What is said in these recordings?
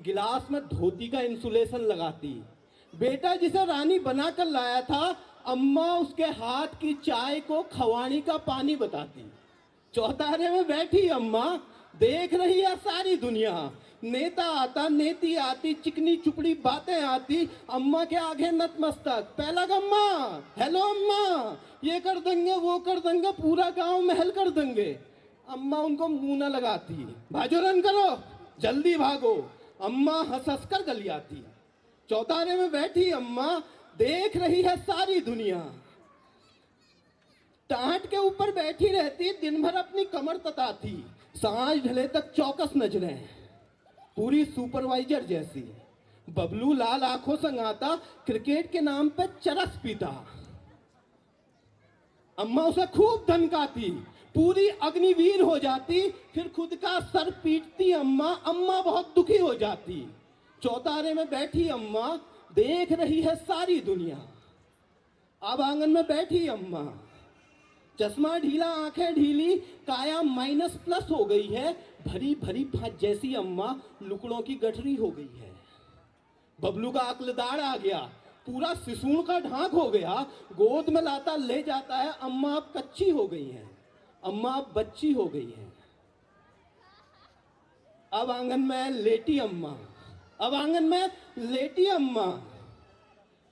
गिलास में धोती का इंसुलेशन लगाती। बेटा जिसे रानी बना कर लाया था, अम्मा उसके हाथ की चाय को खवानी का पानी बताती। चौतारे में बैठी अम्मा देख रही है सारी दुनिया। नेता आता, नेती आती, चिकनी चुपड़ी बातें आती, अम्मा के आगे नतमस्तक। पहला अम्मा, हेलो अम्मा, ये कर देंगे वो कर देंगे, पूरा गांव महल कर देंगे। अम्मा उनको मुंह न लगाती। भाजो रन करो, जल्दी भागो। अम्मा हंस हंस कर गली आती। चौतारे में बैठी अम्मा देख रही है सारी दुनिया। टाट के ऊपर बैठी रहती, दिन भर अपनी कमर तताती। सांझ ढले तक चौकस नजरें, पूरी सुपरवाइजर जैसी। बबलू लाल आंखों संगाता, क्रिकेट के नाम पे चरस पीता। अम्मा उसे खूब धमकाती, पूरी अग्निवीर हो जाती, फिर खुद का सर पीटती। अम्मा अम्मा बहुत दुखी हो जाती। चौतारे में बैठी अम्मा देख रही है सारी दुनिया। अब आंगन में बैठी अम्मा, चश्मा ढीला, आंखें ढीली, काया माइनस प्लस हो गई है। भरी भरी भात जैसी अम्मा लुकड़ों की गठरी हो गई है। बबलू का अक्लदार आ गया, पूरा सिसूण का ढाक हो गया। गोद में लाता ले जाता है। अम्मा अब कच्ची हो गई है, अम्मा अब बच्ची हो गई है। अब आंगन में लेटी अम्मा, अब आंगन में लेटी अम्मा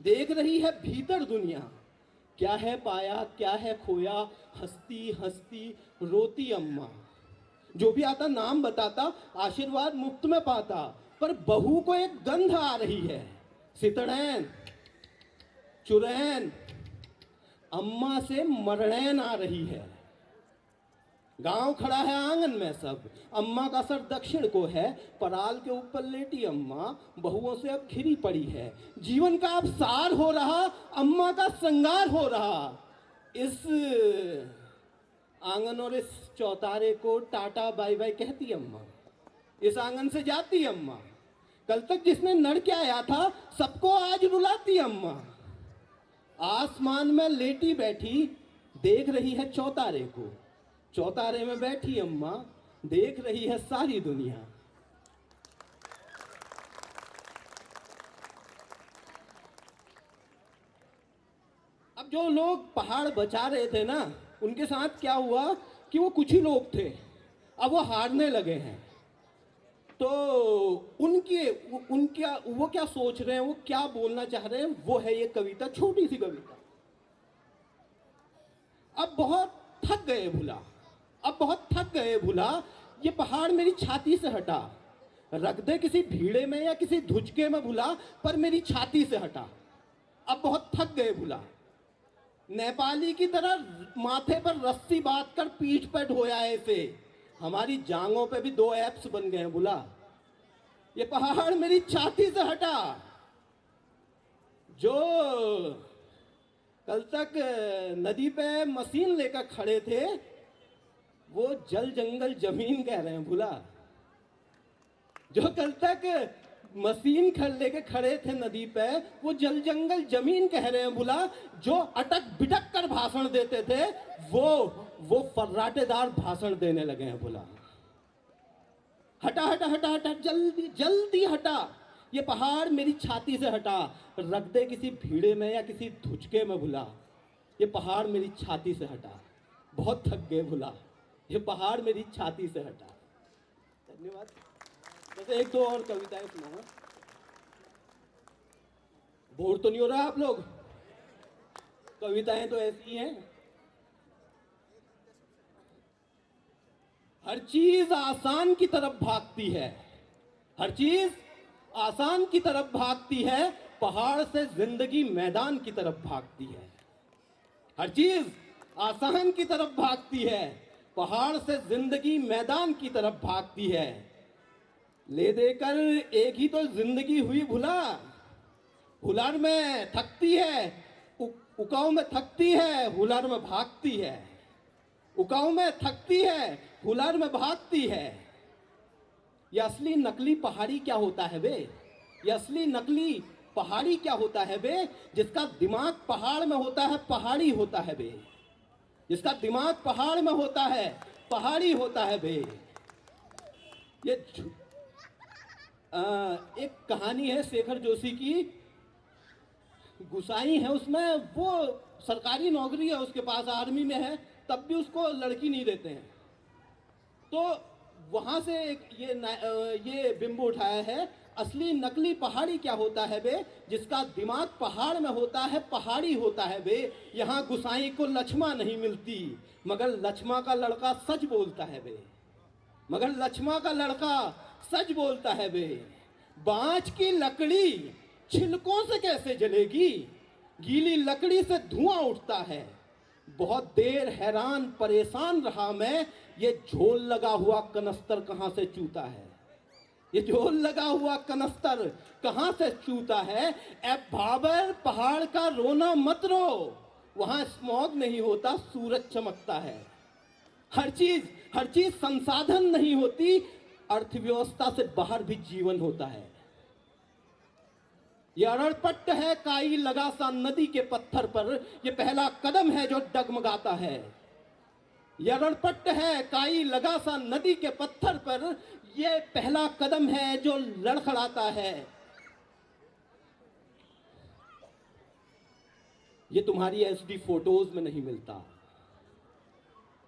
देख रही है भीतर दुनिया। क्या है पाया, क्या है खोया, हंसती हंसती रोती अम्मा। जो भी आता नाम बताता, आशीर्वाद मुफ्त में पाता। पर बहू को एक गंध आ रही है, सितड़ैन, चुड़ैन, अम्मा से मरड़ैन आ रही है। गांव खड़ा है आंगन में सब। अम्मा का सर दक्षिण को है, पराल के ऊपर लेटी अम्मा बहुओं से अब घिरी पड़ी है। जीवन का अब सार हो रहा, अम्मा का श्रृंगार हो रहा। इस आंगन और इस चौतारे को टाटा बाय बाय कहती अम्मा। इस आंगन से जाती अम्मा। कल तक जिसने नड़ के आया था, सबको आज रुलाती अम्मा। आसमान में लेटी बैठी देख रही है चौतारे को। चौतारे में बैठी अम्मा देख रही है सारी दुनिया। अब जो लोग पहाड़ बचा रहे थे ना, उनके साथ क्या हुआ कि वो कुछ ही लोग थे, अब वो हारने लगे हैं। तो उनके वो क्या सोच रहे हैं, वो क्या बोलना चाह रहे हैं, वो है ये कविता, छोटी सी कविता। अब बहुत थक गए भुला, अब बहुत थक गए भुला, ये पहाड़ मेरी छाती से हटा। रख दे किसी भीड़े में या किसी धुचके में भुला, पर मेरी छाती से हटा। अब बहुत थक गए भुला। नेपाली की तरह माथे पर रस्सी बांध कर पीठ पर ढोया ऐसे, हमारी जांघों पे भी 2 एप्स बन गए हैं बुला। ये पहाड़ मेरी छाती से हटा। जो कल तक नदी पे मशीन लेकर खड़े थे, वो जल जंगल जमीन कह रहे हैं बुला। जो कल तक मशीन लेके खड़े थे नदी पे, वो जल जंगल जमीन कह रहे हैं बुला। जो अटक बिटक कर भाषण देते थे, वो फर्राटेदार भाषण देने लगे हैं बुला। हटा हटा हटा हटा, जल्दी जल्दी हटा, ये पहाड़ मेरी छाती से हटा। रख दे किसी भीड़े में या किसी धुचके में भुला, ये पहाड़ मेरी छाती से हटा। बहुत थक गए भुला, ये पहाड़ मेरी छाती से हटा। धन्यवाद। बस 1-2 और कविताएं सुनाऊंगा। बोर तो नहीं हो रहा आप लोग? कविताएं तो ऐसी हैं। हर चीज आसान की तरफ भागती है, हर चीज आसान की तरफ भागती है, पहाड़ से जिंदगी मैदान की तरफ भागती है। हर चीज आसान की तरफ भागती है, पहाड़ से जिंदगी मैदान की तरफ भागती है। ले देकर एक ही तो जिंदगी हुई भुला, हुलर में थकती है, उकाऊ में थकती है, हुलर में भागती है। उकाऊ में थकती है, हुलर में भागती है। ये असली नकली पहाड़ी क्या होता है बे? ये असली नकली पहाड़ी क्या होता है बे? जिसका दिमाग पहाड़ में होता है, पहाड़ी होता है बे। जिसका दिमाग पहाड़ में होता है, पहाड़ी होता है बे। ये एक कहानी है शेखर जोशी की, गुसाई है उसमें, वो सरकारी नौकरी है उसके पास, आर्मी में है, तब भी उसको लड़की नहीं देते हैं। तो वहां से एक ये बिंब उठाया है, असली नकली पहाड़ी क्या होता है बे, जिसका दिमाग पहाड़ में होता है पहाड़ी होता है बे। यहाँ गुसाई को लक्ष्मा नहीं मिलती, मगर लक्ष्मा का लड़का सच बोलता है बे, मगर लक्ष्मा का लड़का सच बोलता है बे। बांच की लकड़ी छिलकों से कैसे जलेगी, गीली लकड़ी से धुआं उठता है। बहुत देर हैरान परेशान रहा मैं, ये झोल लगा हुआ कनस्तर कहां से चूता है, ये झोल लगा हुआ कनस्तर कहां से चूता है। ए भाबर पहाड़ का रोना मत रो, वहां स्मॉग नहीं होता सूरज चमकता है। हर चीज संसाधन नहीं होती, अर्थव्यवस्था से बाहर भी जीवन होता है। ये अड़पट्ट है काई लगा सा नदी के पत्थर पर, ये पहला कदम है जो डगमगाता है। ये अड़पट्ट है काई लगा सा नदी के पत्थर पर, ये पहला कदम है जो लड़खड़ाता है। ये तुम्हारी एचडी फोटोज में नहीं मिलता,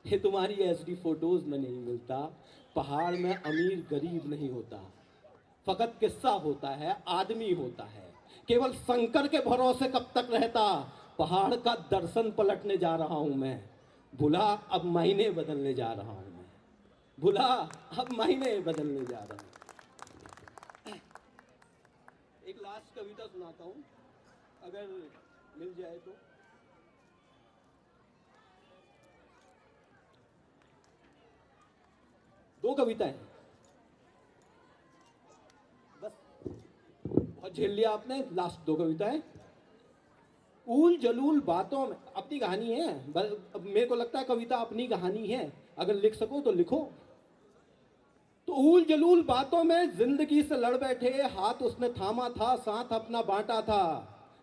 ये तुम्हारी एचडी फोटोज में नहीं मिलता। पहाड़ में अमीर गरीब नहीं होता, फकत किस्सा होता है, आदमी होता है। केवल शंकर के भरोसे कब तक रहता, पहाड़ का दर्शन पलटने जा रहा हूं मैं, भुला अब महीने बदलने जा रहा हूं मैं, भुला अब महीने बदलने जा रहा हूं। एक लास्ट कविता सुनाता हूं, अगर मिल जाए तो। दो कविताएं बस, बहुत झेल लिया आपने। लास्ट दो कविताएं। ऊल जलूल बातों में, अपनी कहानी है, मेरे को लगता है कविता अपनी कहानी है, अगर लिख सको तो लिखो। तो ऊल जलूल बातों में जिंदगी से लड़ बैठे, हाथ उसने थामा था, साथ अपना बांटा था।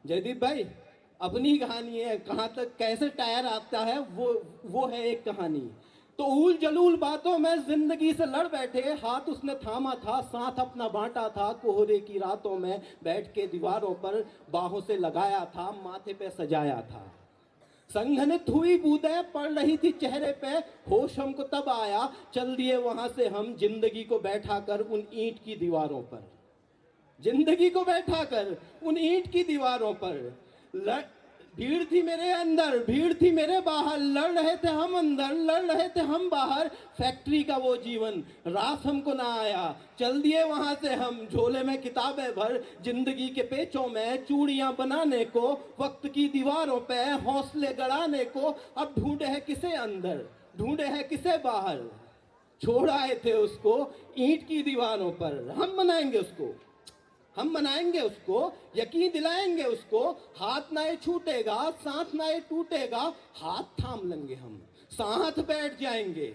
जयदीप भाई, अपनी कहानी है, कहां तक कैसे टायर आता है वो है एक कहानी। तो ऊल जलूल बातों में जिंदगी से लड़ बैठे, हाथ उसने थामा था, साथ अपना बांटा था। कोहरे की रातों में बैठ के दीवारों पर बाहों से लगाया था, माथे पे सजाया था। संघनित हुई बूंदें पड़ रही थी चेहरे पे, होश हमको तब आया, चल दिए वहां से हम जिंदगी को बैठा कर उन ईंट की दीवारों पर, जिंदगी को बैठा कर उन ईंट की दीवारों पर। भीड़ थी मेरे अंदर, भीड़ थी मेरे बाहर, लड़ रहे थे हम अंदर, लड़ रहे थे हम बाहर। फैक्ट्री का वो जीवन रास हमको ना आया, चल दिए वहां से हम झोले में किताबें भर, जिंदगी के पेचों में चूड़ियां बनाने को, वक्त की दीवारों पे हौसले गड़ाने को। अब ढूंढे है किसे अंदर, ढूंढे है किसे बाहर, छोड़ आए थे उसको ईंट की दीवारों पर। हम बनाएंगे उसको, हम बनाएंगे उसको, यकीन दिलाएंगे उसको। हाथ ना ये छूटेगा, साथ ना ये टूटेगा, हाथ थाम लेंगे हम, साथ बैठ जाएंगे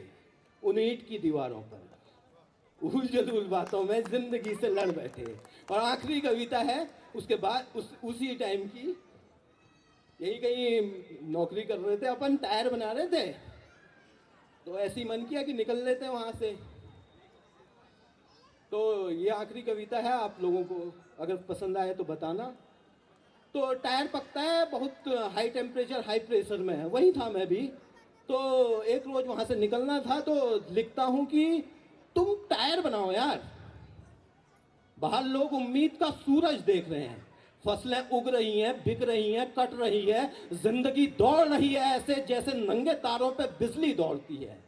उन ईंट की दीवारों पर। उल जलूल बातों में जिंदगी से लड़ बैठे। और आखिरी कविता है उसके बाद, उसी टाइम की, यही कहीं नौकरी कर रहे थे अपन, टायर बना रहे थे, तो ऐसी मन किया कि निकल लेते वहां से। तो ये आखिरी कविता है, आप लोगों को अगर पसंद आए तो बताना। तो टायर पकता है बहुत हाई टेम्परेचर हाई प्रेशर में है, वही था मैं भी। तो एक रोज वहां से निकलना था, तो लिखता हूं कि तुम टायर बनाओ यार। बाहर लोग उम्मीद का सूरज देख रहे हैं, फसलें उग रही हैं, बिक रही हैं, कट रही है, जिंदगी दौड़ रही है ऐसे जैसे नंगे तारों पे बिजली दौड़ती है।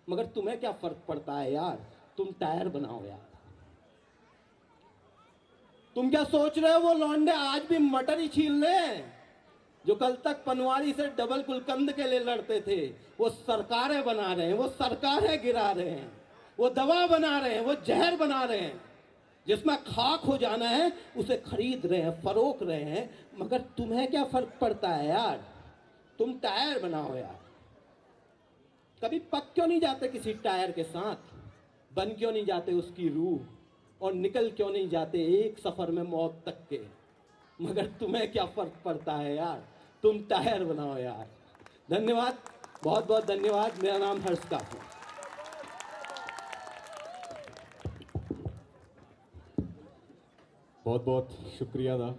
मगर तुम्हें क्या फर्क पड़ता है यार, तुम टायर बनाओ यार। तुम क्या सोच रहे हो वो लौंडे आज भी मटर ही छील रहे हैं, जो कल तक पनवाड़ी से डबल गुलकंद के लिए लड़ते थे। वो सरकारें बना रहे हैं, वो सरकारें गिरा रहे हैं, वो दवा बना रहे हैं, वो जहर बना रहे हैं। जिसमें खाक हो जाना है उसे खरीद रहे हैं, फरोख रहे हैं। मगर तुम्हें क्या फर्क पड़ता है यार, तुम टायर बनाओ यार। कभी पक क्यों नहीं जाते किसी टायर के साथ, बन क्यों नहीं जाते उसकी रूह, और निकल क्यों नहीं जाते एक सफर में मौत तक के। मगर तुम्हें क्या फर्क पड़ता है यार, तुम टायर बनाओ यार। धन्यवाद, बहुत बहुत धन्यवाद। मेरा नाम हर्ष काफी। बहुत बहुत शुक्रिया था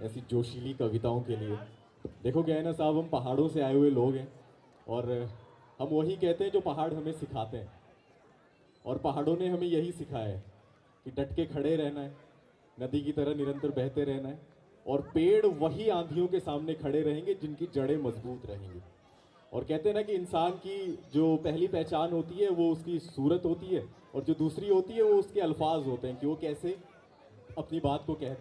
ऐसी जोशीली कविताओं के लिए। देखो क्या है ना साहब, हम पहाड़ों से आए हुए लोग हैं और हम वही कहते हैं जो पहाड़ हमें सिखाते हैं। और पहाड़ों ने हमें यही सिखाया है कि डट के खड़े रहना है, नदी की तरह निरंतर बहते रहना है। और पेड़ वही आंधियों के सामने खड़े रहेंगे जिनकी जड़ें मजबूत रहेंगी। और कहते हैं ना कि इंसान की जो पहली पहचान होती है वो उसकी सूरत होती है, और जो दूसरी होती है वो उसके अल्फाज होते हैं कि वो कैसे अपनी बात को कहते हैं।